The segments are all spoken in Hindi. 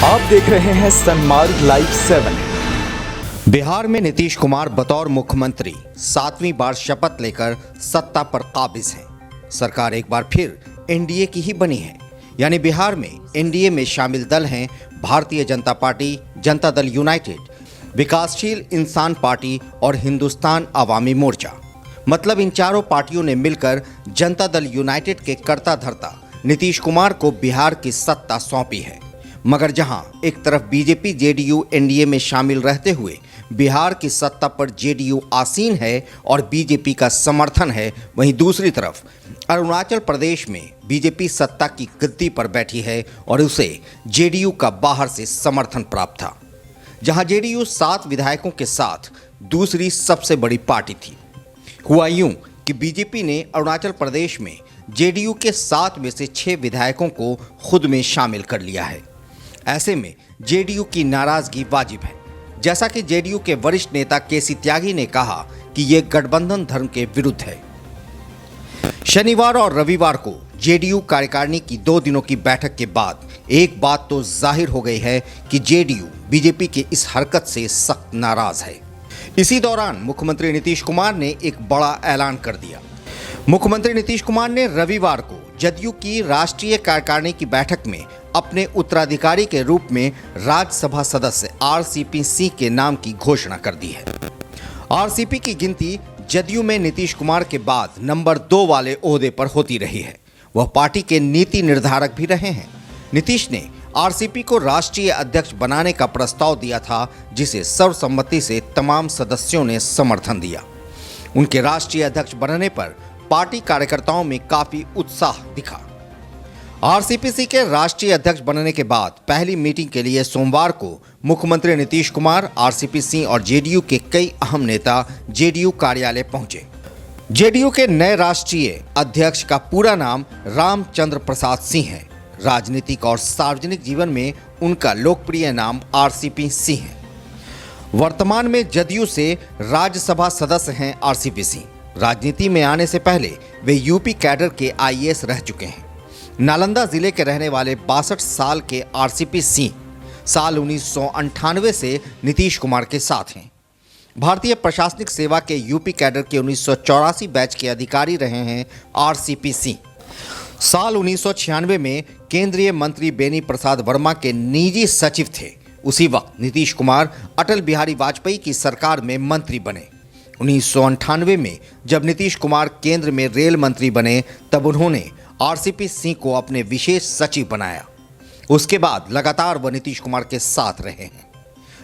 आप देख रहे हैं सनमार्ग लाइव 7। बिहार में नीतीश कुमार बतौर मुख्यमंत्री 7वीं बार शपथ लेकर सत्ता पर काबिज हैं। सरकार एक बार फिर एनडीए की ही बनी है, यानी बिहार में एनडीए में शामिल दल हैं भारतीय जनता पार्टी, जनता दल यूनाइटेड, विकासशील इंसान पार्टी और हिंदुस्तान अवामी मोर्चा। मतलब इन चारों पार्टियों ने मिलकर जनता दल यूनाइटेड के कर्ता धर्ता नीतीश कुमार को बिहार की सत्ता सौंपी है। मगर जहां एक तरफ बीजेपी जेडीयू एनडीए में शामिल रहते हुए बिहार की सत्ता पर जेडीयू आसीन है और बीजेपी का समर्थन है, वहीं दूसरी तरफ अरुणाचल प्रदेश में बीजेपी सत्ता की गद्दी पर बैठी है और उसे जेडीयू का बाहर से समर्थन प्राप्त था। जहां जेडीयू 7 विधायकों के साथ दूसरी सबसे बड़ी पार्टी थी। हुआ यूं कि बीजेपी ने अरुणाचल प्रदेश में जेडीयू के 7 में से 6 विधायकों को खुद में शामिल कर लिया है। ऐसे में जेडीयू की नाराजगी वाजिब है। जैसा कि जेडीयू के वरिष्ठ नेता केसी त्यागी ने कहा कि यह गठबंधन धर्म के विरुद्ध है। शनिवार और रविवार को जेडीयू कार्यकारिणी की 2 दिनों की बैठक के बाद एक बात तो जाहिर हो गई है कि जेडीयू बीजेपी की इस हरकत से सख्त नाराज है। इसी दौरान मुख्यमंत्री नीतीश कुमार ने एक बड़ा ऐलान कर दिया। मुख्यमंत्री नीतीश कुमार ने रविवार को जदयू की राष्ट्रीय कार्यकारिणी की बैठक में अपने उत्तराधिकारी के रूप में राज्यसभा सदस्य आरसीपी सिंह के नाम की घोषणा कर दी है। आरसीपी की गिनती जदयू में नीतीश कुमार के बाद नंबर 2 वाले ओहदे पर होती रही है। वह पार्टी के नीति निर्धारक भी रहे हैं। नीतीश ने आरसीपी को राष्ट्रीय अध्यक्ष बनाने का प्रस्ताव दिया था, जिसे सर्वसम्मति से तमाम सदस्यों ने समर्थन दिया। उनके राष्ट्रीय अध्यक्ष बनने पर पार्टी कार्यकर्ताओं में काफी उत्साह दिखा। आरसीपी के राष्ट्रीय अध्यक्ष बनने के बाद पहली मीटिंग के लिए सोमवार को मुख्यमंत्री नीतीश कुमार, आरसीपी सिंह और जेडीयू के कई अहम नेता जेडीयू कार्यालय पहुंचे। जेडीयू के नए राष्ट्रीय अध्यक्ष का पूरा नाम रामचंद्र प्रसाद सिंह है। राजनीतिक और सार्वजनिक जीवन में उनका लोकप्रिय नाम आरसीपी सिंह है। वर्तमान में जदयू से राज्यसभा सदस्य हैं आरसीपी सिंह। राजनीति में आने से पहले वे यूपी कैडर के आईएएस रह चुके हैं। नालंदा जिले के रहने वाले 62 साल के आरसीपी सिंह साल 1998 से नीतीश कुमार के साथ हैं। भारतीय प्रशासनिक सेवा के यूपी कैडर के 1984 बैच के अधिकारी रहे हैं आरसीपी सिंह। साल 1996 में केंद्रीय मंत्री बेनी प्रसाद वर्मा के निजी सचिव थे। उसी वक्त नीतीश कुमार अटल बिहारी वाजपेयी की सरकार में मंत्री बने। 1998 में जब नीतीश कुमार केंद्र में रेल मंत्री बने, तब उन्होंने आरसीपी सिंह को अपने विशेष सचिव बनाया। उसके बाद लगातार वह नीतीश कुमार के साथ रहे हैं।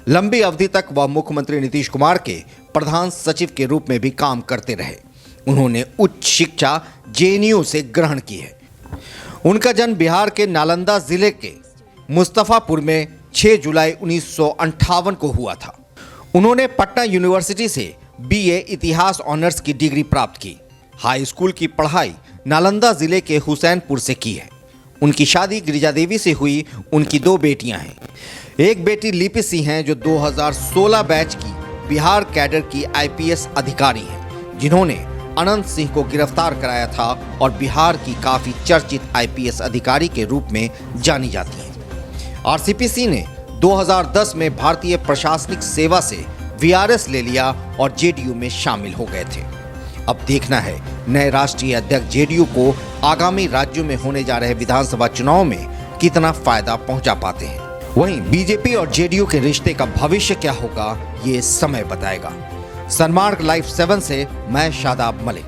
लंबी अवधि तक वह मुख्यमंत्री नीतीश कुमार के प्रधान सचिव के रूप में भी काम करते रहे। उन्होंने उच्च शिक्षा जेएनयू से ग्रहण की है। उनका जन्म बिहार के नालंदा जिले के मुस्तफापुर में 6 जुलाई 1958 को हुआ था। उन्होंने पटना यूनिवर्सिटी से बीए इतिहास ऑनर्स की डिग्री प्राप्त की। हाई स्कूल की पढ़ाई नालंदा जिले के हुसैनपुर से की है। उनकी शादी गिरिजा देवी से हुई। उनकी 2 बेटियां हैं। एक बेटी लिपि सिंह हैं, जो 2016 बैच की बिहार कैडर की आईपीएस अधिकारी हैं, जिन्होंने अनंत सिंह को गिरफ्तार कराया था और बिहार की काफी चर्चित आईपीएस अधिकारी के रूप में जानी जाती हैं। आरसीपी सिंह ने 2010 में भारतीय प्रशासनिक सेवा से वीआरएस ले लिया और जेडीयू में शामिल हो गए थे। अब देखना है नए राष्ट्रीय अध्यक्ष जेडीयू को आगामी राज्यों में होने जा रहे विधानसभा चुनाव में कितना फायदा पहुंचा पाते हैं। वहीं बीजेपी और जेडीयू के रिश्ते का भविष्य क्या होगा, ये समय बताएगा। सनमार्ग लाइव 7 से मैं शादाब मलिक।